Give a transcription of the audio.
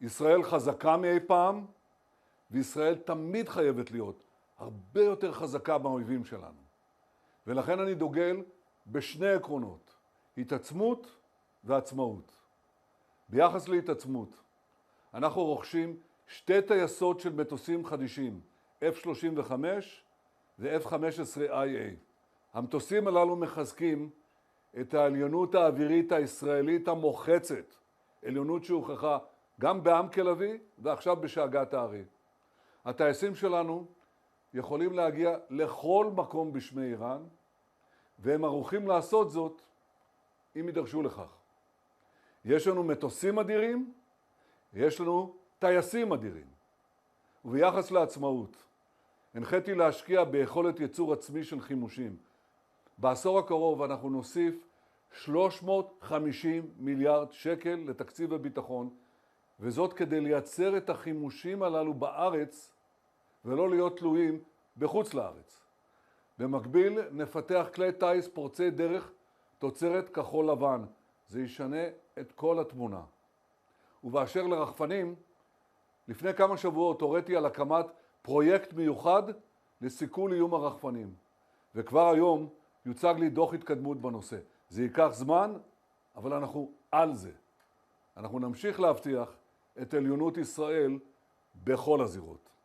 ישראל חזקה מאי פעם, וישראל תמיד חייבת להיות הרבה יותר חזקה מהאויבים שלנו. ולכן אני דוגל בשני עקרונות, התעצמות ועצמאות. ביחס להתעצמות, אנחנו רוכשים שתי טייסות של מטוסים חדישים, F-35 ו-F-15IA. המטוסים הללו מחזקים את העליונות האווירית הישראלית המוחצת, עליונות שהוכחה גם בעמק לוי ועכשיו בשאגת הארי. הטייסים שלנו יכולים להגיע לכל מקום בשמי איראן, והם ערוכים לעשות זאת אם יידרשו לכך. יש לנו מטוסים אדירים, יש לנו טייסים אדירים. וביחס לעצמאות, הנחיתי להשקיע ביכולת ייצור עצמי של חימושים. בעשור הקרוב אנחנו נוסיף 350 מיליארד שקל לתקציב הביטחון, וזאת כדי לייצר את החימושים הללו בארץ ולא להיות תלויים בחוץ לארץ. במקביל נפתח כלי טייס פורצי דרך תוצרת כחול לבן. זה ישנה את כל התמונה. ובאשר לרחפנים, לפני כמה שבועות הוריתי על הקמת פרויקט מיוחד לסיכול איום הרחפנים. וכבר היום יוצג לי דוח התקדמות בנושא. זה ייקח זמן, אבל אנחנו על זה. אנחנו נמשיך להבטיח את עליונות ישראל בכל הזירות.